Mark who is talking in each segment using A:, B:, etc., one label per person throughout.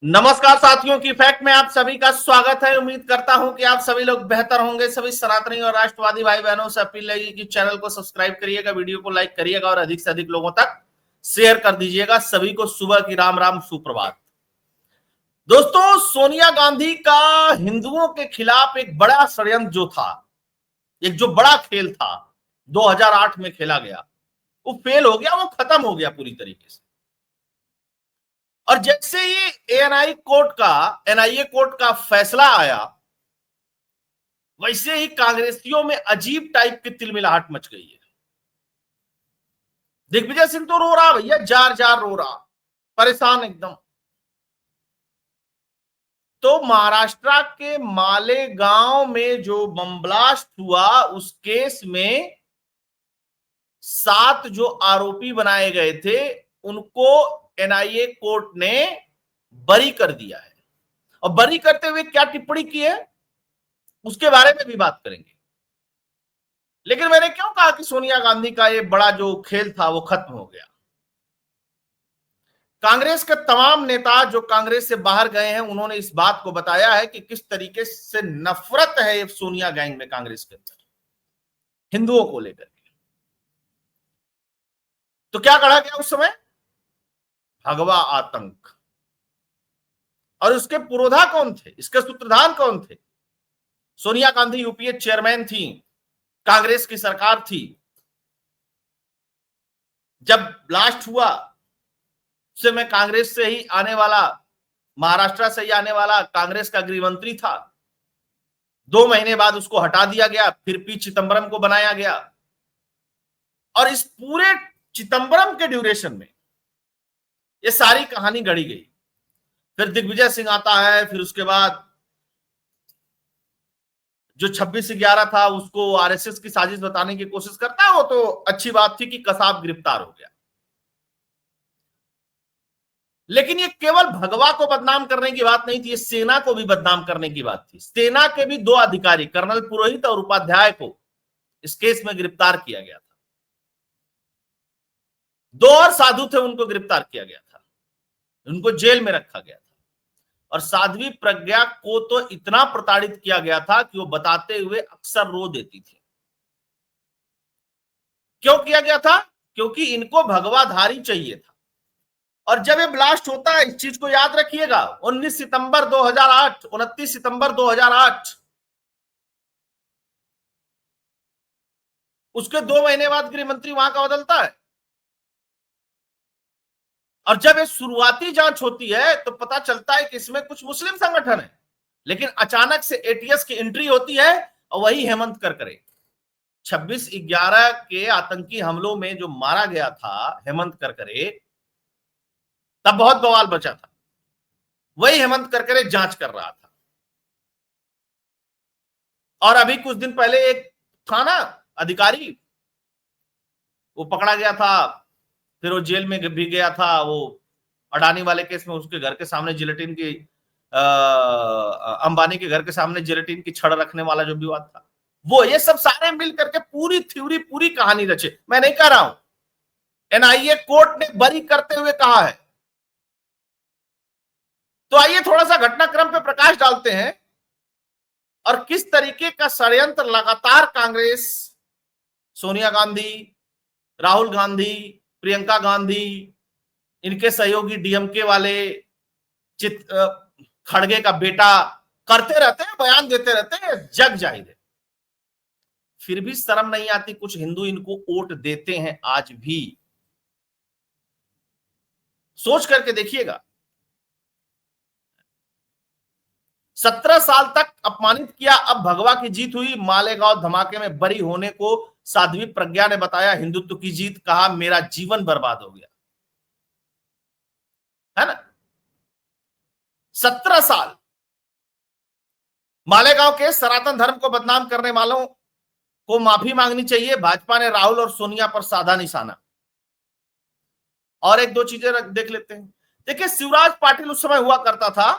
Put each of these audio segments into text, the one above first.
A: नमस्कार साथियों की फैक्ट में आप सभी का स्वागत है। उम्मीद करता हूं कि आप सभी लोग बेहतर होंगे। सभी सनातनी और राष्ट्रवादी भाई बहनों से अपील रहेगी कि चैनल को सब्सक्राइब करिएगा, वीडियो को लाइक करिएगा और अधिक से अधिक लोगों तक शेयर कर दीजिएगा। सभी को सुबह की राम राम सुप्रभात। दोस्तों, सोनिया गांधी का हिंदुओं के खिलाफ एक बड़ा षड्यंत्र जो था, एक जो बड़ा खेल था 2008 में खेला गया, वो फेल हो गया, वो खत्म हो गया पूरी तरीके से। और जैसे ही एनआईए कोर्ट का फैसला आया, वैसे ही कांग्रेसियों में अजीब टाइप की तिलमिलाहट मच गई है। दिग्विजय सिंह तो रो रहा भैया, जार जार रो रहा, परेशान एकदम। तो महाराष्ट्र के मालेगांव में जो बम ब्लास्ट हुआ, उस केस में 7 जो आरोपी बनाए गए थे, उनको एनआईए कोर्ट ने बरी कर दिया है। और बरी करते हुए क्या टिप्पणी की है, उसके बारे में भी बात करेंगे। लेकिन मैंने क्यों कहा कि सोनिया गांधी का ये बड़ा जो खेल था वो खत्म हो गया। कांग्रेस के तमाम नेता जो कांग्रेस से बाहर गए हैं, उन्होंने इस बात को बताया है कि किस तरीके से नफरत है सोनिया गैंग में, कांग्रेस के अंदर हिंदुओं को लेकर के। तो क्या कहा गया उस समय? भगवा आतंक। और उसके पुरोधा कौन थे, इसके सूत्रधार कौन थे? सोनिया गांधी यूपीए चेयरमैन थी, कांग्रेस की सरकार थी। जब ब्लास्ट हुआ, उससे मैं कांग्रेस से ही आने वाला, महाराष्ट्र से ही आने वाला कांग्रेस का गृह मंत्री था। 2 महीने बाद उसको हटा दिया गया, फिर पी चिदम्बरम को बनाया गया। और इस पूरे चिदम्बरम के ड्यूरेशन में ये सारी कहानी गढ़ी गई। फिर दिग्विजय सिंह आता है, फिर उसके बाद जो 26/11 था उसको आरएसएस की साजिश बताने की कोशिश करता है। वो तो अच्छी बात थी कि कसाब गिरफ्तार हो गया। लेकिन ये केवल भगवा को बदनाम करने की बात नहीं थी, ये सेना को भी बदनाम करने की बात थी। सेना के भी 2 अधिकारी, कर्नल पुरोहित और उपाध्याय, को इस केस में गिरफ्तार किया गया था। 2 और साधु थे, उनको गिरफ्तार किया गया था, उनको जेल में रखा गया था। और साध्वी प्रज्ञा को तो इतना प्रताड़ित किया गया था कि वो बताते हुए अक्सर रो देती थी। क्यों किया गया था? क्योंकि इनको भगवाधारी चाहिए था। और जब ये ब्लास्ट होता है, इस चीज को याद रखिएगा, 19 सितंबर 2008, 29 सितंबर 2008, उसके 2 महीने बाद गृह मंत्री वहां का बदलता है। और जब ये शुरुआती जांच होती है तो पता चलता है कि इसमें कुछ मुस्लिम संगठन है। लेकिन अचानक से एटीएस की एंट्री होती है और वही हेमंत करकरे। 26/11 के आतंकी हमलों में जो मारा गया था हेमंत करकरे, तब बहुत बवाल बचा था। वही हेमंत करकरे जांच कर रहा था। और अभी कुछ दिन पहले एक था ना अधिकारी, वो पकड़ा गया था, फिर वो जेल में भी गया था। वो अडानी वाले केस में उसके घर के सामने जिलेटिन की, अंबानी के घर के सामने जिलेटिन की छड़ रखने वाला जो विवाद था, वो ये सब सारे मिल करके पूरी थ्योरी, पूरी कहानी रचे। मैं नहीं कह रहा हूं, एनआईए कोर्ट ने बरी करते हुए कहा है। तो आइए थोड़ा सा घटनाक्रम पे प्रकाश डालते हैं और किस तरीके का षड्यंत्र लगातार कांग्रेस, सोनिया गांधी, राहुल गांधी, प्रियंका गांधी, इनके सहयोगी डीएमके वाले, खड़गे का बेटा करते रहते हैं, बयान देते रहते हैं, जग जाहिर है। फिर भी शर्म नहीं आती, कुछ हिंदू इनको वोट देते हैं आज भी। सोच करके देखिएगा। 17 साल तक अपमानित किया, अब भगवा की जीत हुई। मालेगांव धमाके में बरी होने को साध्वी प्रज्ञा ने बताया हिंदुत्व की जीत, कहा मेरा जीवन बर्बाद हो गया, है ना। 17 साल मालेगांव के सनातन धर्म को बदनाम करने वालों को माफी मांगनी चाहिए। भाजपा ने राहुल और सोनिया पर साधा निशाना। और एक दो चीजें देख लेते हैं। देखिए, शिवराज पाटिल उस समय हुआ करता था,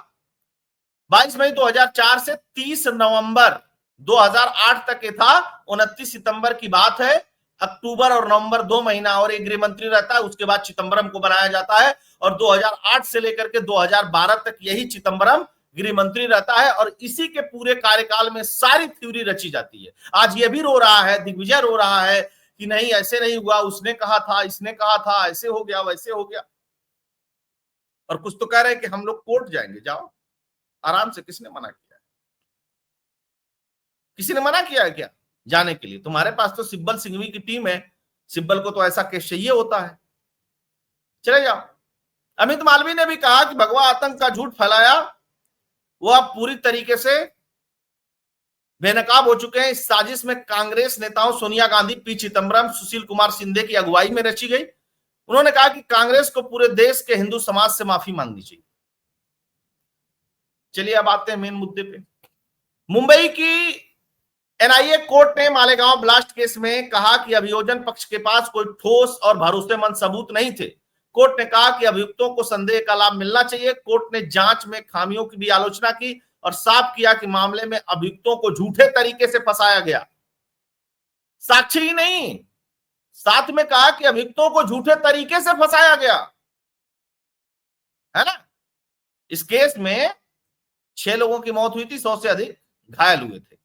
A: 22 मई 2004 से 30 नवंबर 2008 तक ये था। 29 सितंबर की बात है। अक्टूबर और नवंबर 2 महीना और एक गृह मंत्री रहता है, उसके बाद चिदम्बरम को बनाया जाता है और 2008 से लेकर के 2012 तक यही चिदंबरम गृह मंत्री रहता है और इसी के पूरे कार्यकाल में सारी थ्योरी रची जाती है। आज ये भी रो रहा है, दिग्विजय रो रहा है कि नहीं ऐसे नहीं हुआ, उसने कहा था, इसने कहा था, ऐसे हो गया, वैसे हो गया। और कुछ तो कह रहे हैं कि हम लोग कोर्ट जाएंगे। जाओ आराम से, किसने मना किया है? किसी ने मना किया है क्या जाने के लिए? तुम्हारे पास तो सिब्बल सिंघवी की टीम है, सिब्बल को तो ऐसा केस चाहिए होता है, चले जाओ। अमित मालवीय ने भी कहा कि भगवा आतंक का झूठ फैलाया, वो अब पूरी तरीके से बेनकाब हो चुके हैं। इस साजिश में कांग्रेस नेताओं सोनिया गांधी, पी चिदंबरम, सुशील कुमार शिंदे की अगुवाई में रची गई। उन्होंने कहा कि कांग्रेस को पूरे देश के हिंदू समाज से माफी मांगनी चाहिए। चलिए अब आते हैं मेन मुद्दे पे। मुंबई की एनआईए कोर्ट ने मालेगांव ब्लास्ट केस में कहा कि अभियोजन पक्ष के पास कोई ठोस और भरोसेमंद सबूत नहीं थे। कोर्ट ने कहा कि अभियुक्तों को संदेह का लाभ मिलना चाहिए। कोर्ट ने जांच में खामियों की भी आलोचना की और साफ किया कि मामले में अभियुक्तों को झूठे तरीके से फंसाया गया। साक्षी ही नहीं, साथ में कहा कि अभियुक्तों को झूठे तरीके से फंसाया गया, है ना। इस केस में 6 लोगों की मौत हुई थी, 100 से अधिक घायल हुए थे।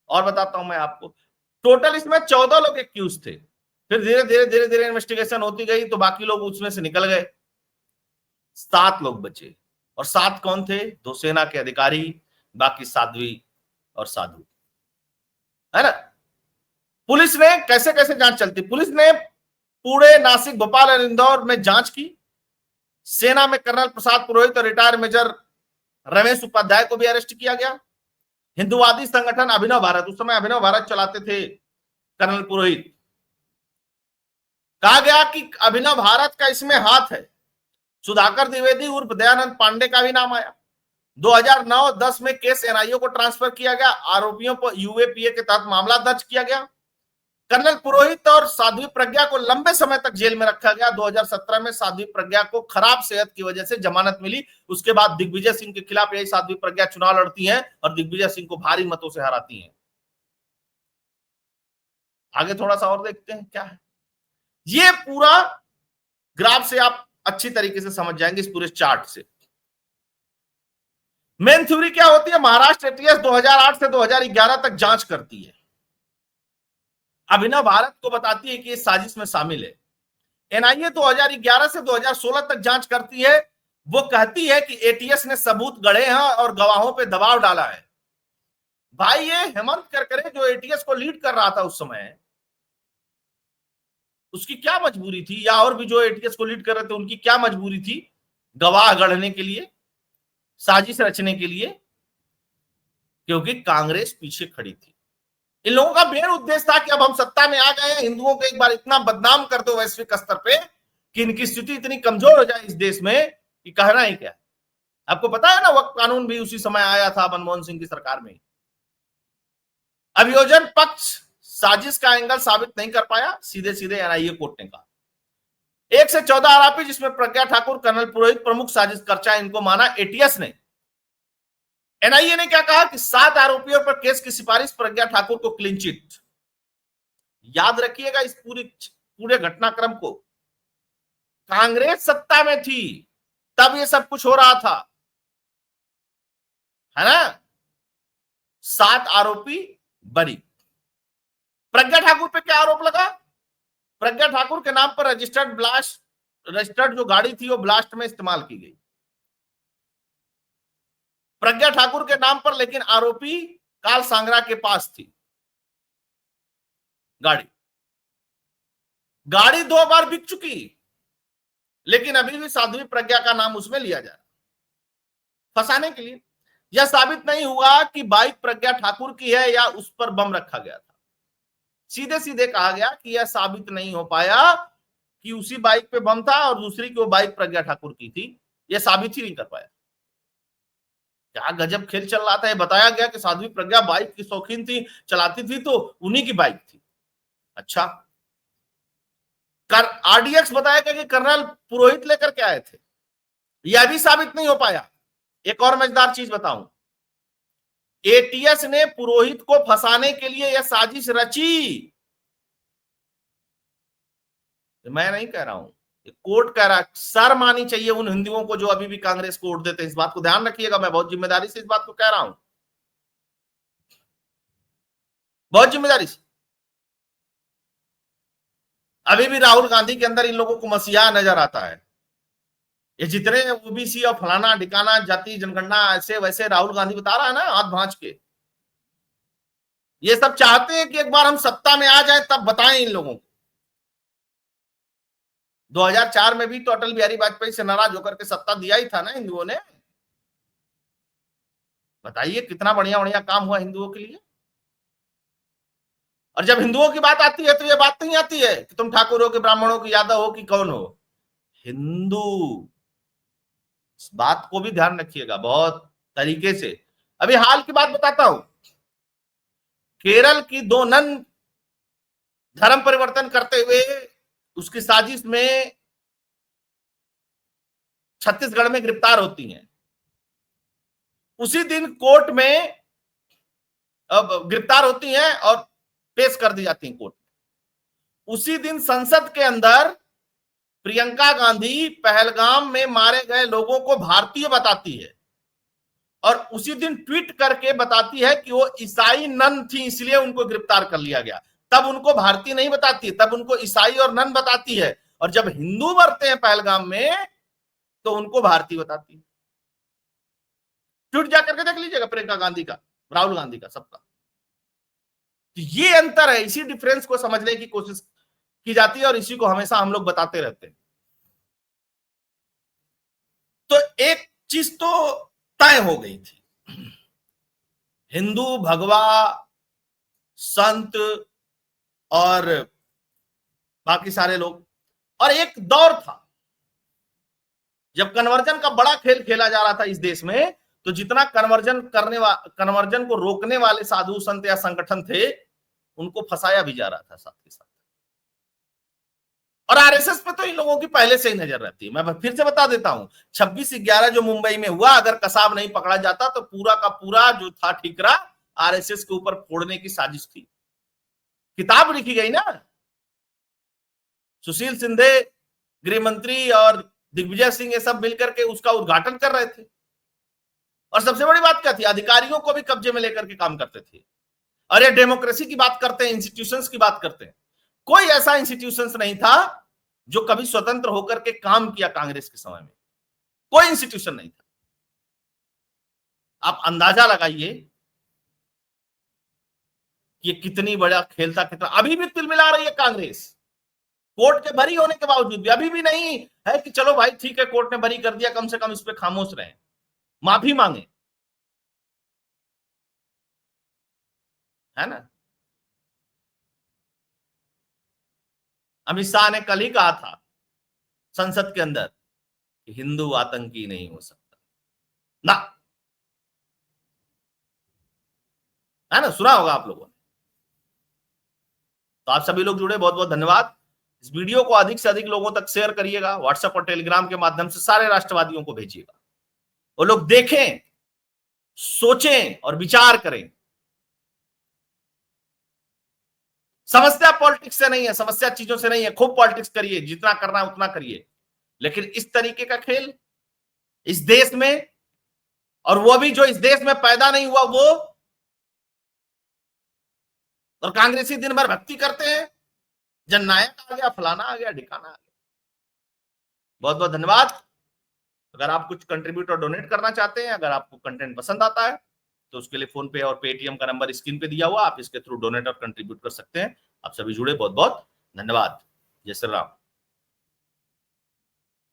A: और बताता हूं मैं आपको, टोटल इसमें 14 लोग एक्यूज थे। फिर धीरे धीरे इन्वेस्टिगेशन होती गई तो बाकी लोग उसमें से निकल गए, 7 लोग बचे। और 7 कौन थे? 2 सेना के अधिकारी, बाकी साध्वी और साधु, है ना। पुलिस ने कैसे कैसे जांच चलती, पुलिस ने पुणे, नासिक, भोपाल और इंदौर में जांच की। सेना में कर्नल प्रसाद पुरोहित और रिटायर्ड मेजर रमेश उपाध्याय को भी अरेस्ट किया गया। हिंदुवादी संगठन अभिनव भारत, उस समय अभिनव भारत चलाते थे कर्नल पुरोहित, कहा गया कि अभिनव भारत का इसमें हाथ है। सुधाकर द्विवेदी उर्फ दयानंद पांडे का भी नाम आया। 2009-10 में केस एनआईए को ट्रांसफर किया गया। आरोपियों पर यूएपीए के तहत मामला दर्ज किया गया। कर्नल पुरोहित और साध्वी प्रज्ञा को लंबे समय तक जेल में रखा गया। 2017 में साध्वी प्रज्ञा को खराब सेहत की वजह से जमानत मिली। उसके बाद दिग्विजय सिंह के खिलाफ यही साध्वी प्रज्ञा चुनाव लड़ती हैं और दिग्विजय सिंह को भारी मतों से हराती हैं। आगे थोड़ा सा और देखते हैं क्या है। ये पूरा ग्राफ से आप अच्छी तरीके से समझ जाएंगे, इस पूरे चार्ट से। मेन थ्योरी क्या होती है? महाराष्ट्र एटीएस 2008 से 2011 तक जांच करती है, अभिनव भारत को बताती है कि इस साजिश में शामिल है। एनआईए 2011 से 2016 तक जांच करती है। वो कहती है कि एटीएस ने सबूत गढ़े हैं और गवाहों पे दबाव डाला है। भाई ये हेमंत करकरे जो एटीएस को लीड कर रहा था उस समय, उसकी क्या मजबूरी थी, या और भी जो एटीएस को लीड कर रहे थे उनकी क्या मजबूरी थी? गवाह गढ़ने के लिए, साजिश रचने के लिए, क्योंकि कांग्रेस पीछे खड़ी थी। इन लोगों का मेन उद्देश्य था कि अब हम सत्ता में आ गए हैं, हिंदुओं को एक बार इतना बदनाम कर दो वैश्विक स्तर पे कि इनकी स्थिति इतनी कमजोर हो जाए इस देश में कि कहना ही क्या। आपको पता है ना, वक्त कानून भी उसी समय आया था मनमोहन सिंह की सरकार में। अभियोजन पक्ष साजिश का एंगल साबित नहीं कर पाया, सीधे सीधे एनआईए कोर्ट ने कहा। 1 से 14 आरोपी, जिसमें प्रज्ञा ठाकुर, कर्नल पुरोहित प्रमुख साजिशकर्ता, इनको माना एटीएस ने। एनआईए ने क्या कहा कि 7 आरोपियों पर केस की सिफारिश, प्रज्ञा ठाकुर को क्लीन चिट। याद रखिएगा इस पूरे घटनाक्रम को। कांग्रेस सत्ता में थी तब ये सब कुछ हो रहा था, है ना। 7 आरोपी बरी। प्रज्ञा ठाकुर पे क्या आरोप लगा? प्रज्ञा ठाकुर के नाम पर रजिस्टर्ड जो गाड़ी थी वो ब्लास्ट में इस्तेमाल की गई। प्रज्ञा ठाकुर के नाम पर, लेकिन आरोपी काल सांगरा के पास थी गाड़ी 2 बार बिक चुकी, लेकिन अभी भी साध्वी प्रज्ञा का नाम उसमें लिया जा रहा फंसाने के लिए। यह साबित नहीं हुआ कि बाइक प्रज्ञा ठाकुर की है या उस पर बम रखा गया था। सीधे सीधे कहा गया कि यह साबित नहीं हो पाया कि उसी बाइक पे बम था और दूसरी की वो बाइक प्रज्ञा ठाकुर की थी। यह साबित ही नहीं कर पाया। क्या गजब खेल चल रहा था। ये बताया गया कि साध्वी प्रज्ञा बाइक की शौकीन थी, चलाती थी, तो उन्हीं की बाइक थी। अच्छा, आरडीएक्स बताया गया कि कर्नल पुरोहित लेकर के आए थे, यह भी साबित नहीं हो पाया। एक और मजेदार चीज बताऊं, एटीएस ने पुरोहित को फंसाने के लिए यह साजिश रची, मैं नहीं कह रहा हूं, कोर्ट कह रहा है, शर्म आनी चाहिए उन हिंदुओं को जो अभी भी कांग्रेस को वोट देते हैं। इस बात को ध्यान रखिएगा, मैं बहुत जिम्मेदारी से इस बात को कह रहा हूं, बहुत जिम्मेदारी से। अभी भी राहुल गांधी के अंदर इन लोगों को मसीहा नजर आता है। ये जितने ओबीसी और फलाना ढिकाना जाति जनगणना ऐसे वैसे राहुल गांधी बता रहा है ना हाथ भांज के, ये सब चाहते हैं कि एक बार हम सत्ता में आ जाए तब बताएं इन लोगों को। 2004 में भी तो अटल बिहारी वाजपेयी से नाराज होकर के सत्ता दिया ही था ना हिंदुओं ने। बताइए कितना बढ़िया बढ़िया काम हुआ हिंदुओं के लिए। और जब हिंदुओं की बात आती है तो ये बात नहीं आती है कि तुम ठाकुर हो कि ब्राह्मण हो कि यादव हो कि कौन हो, हिंदू। इस बात को भी ध्यान रखिएगा बहुत तरीके से। अभी हाल की बात बताता हूं, केरल की दो नन धर्म परिवर्तन करते हुए उसकी साजिश में छत्तीसगढ़ में गिरफ्तार होती हैं। उसी दिन कोर्ट में अब गिरफ्तार होती हैं और पेश कर दी जाती हैं कोर्ट में। उसी दिन संसद के अंदर प्रियंका गांधी पहलगाम में मारे गए लोगों को भारतीय बताती है और उसी दिन ट्वीट करके बताती है कि वो ईसाई नन थी इसलिए उनको गिरफ्तार कर लिया गया। तब उनको भारतीय नहीं बताती, तब उनको ईसाई और नन बताती है। और जब हिंदू मरते हैं पहलगाम में तो उनको भारतीय बताती है। ट्वीट जाकर के देख लीजिएगा प्रियंका गांधी का, राहुल गांधी का, सबका। तो ये अंतर है, इसी डिफरेंस को समझने की कोशिश की जाती है और इसी को हमेशा हम लोग बताते रहते हैं। तो एक चीज तो तय हो गई थी, हिंदू भगवा संत और बाकी सारे लोग। और एक दौर था जब कन्वर्जन का बड़ा खेल खेला जा रहा था इस देश में, तो जितना कन्वर्जन को रोकने वाले साधु संत या संगठन थे उनको फंसाया भी जा रहा था साथ के साथ। और आरएसएस पे तो इन लोगों की पहले से ही नजर रहती है। मैं फिर से बता देता हूं, 26/11 जो मुंबई में हुआ, अगर कसाब नहीं पकड़ा जाता तो पूरा का पूरा जो था ठीकरा आरएसएस के ऊपर फोड़ने की साजिश थी। किताब लिखी गई ना, सुशील सिंधे गृह मंत्री और दिग्विजय सिंह ये सब मिलकर के उसका उद्घाटन कर रहे थे। और सबसे बड़ी बात क्या थी, अधिकारियों को भी कब्जे में लेकर के काम करते थे। और ये डेमोक्रेसी की बात करते हैं, इंस्टीट्यूशंस की बात करते हैं, कोई ऐसा इंस्टीट्यूशंस नहीं था जो कभी स्वतंत्र होकर के काम किया कांग्रेस के समय में, कोई इंस्टीट्यूशन नहीं था। आप अंदाजा लगाइए ये कितनी बड़ा खेल था, कितना। अभी भी तिलमिला रही है कांग्रेस, कोर्ट के बरी होने के बावजूद भी। अभी भी नहीं है कि चलो भाई ठीक है कोर्ट ने बरी कर दिया, कम से कम इस पे खामोश रहे, माफी मांगे, है ना। अमित शाह ने कल ही कहा था संसद के अंदर कि हिंदू आतंकी नहीं हो सकता ना, है ना, सुना होगा आप लोगों ने। तो आप सभी लोग जुड़े, बहुत बहुत धन्यवाद। इस वीडियो को अधिक से अधिक लोगों तक शेयर करिएगा, व्हाट्सएप और टेलीग्राम के माध्यम से सारे राष्ट्रवादियों को भेजिएगा। वो लोग देखें, सोचें और विचार करें। समस्या पॉलिटिक्स से नहीं है, समस्या चीजों से नहीं है। खूब पॉलिटिक्स करिए, जितना करना है उतना करिए, लेकिन इस तरीके का खेल इस देश में, और वो भी जो इस देश में पैदा नहीं हुआ वो, और कांग्रेसी दिन भर भक्ति करते हैं, जननायक आ गया, फलाना आ गया, ढिकाना आ गया। बहुत बहुत धन्यवाद। अगर आप कुछ कंट्रीब्यूट और डोनेट करना चाहते हैं, अगर आपको कंटेंट पसंद आता है तो उसके लिए फोन पे और पेटीएम का नंबर स्क्रीन पे दिया हुआ, आप इसके थ्रू डोनेट और कंट्रीब्यूट कर सकते हैं। आप सभी जुड़े, बहुत बहुत धन्यवाद। जय श्री राम।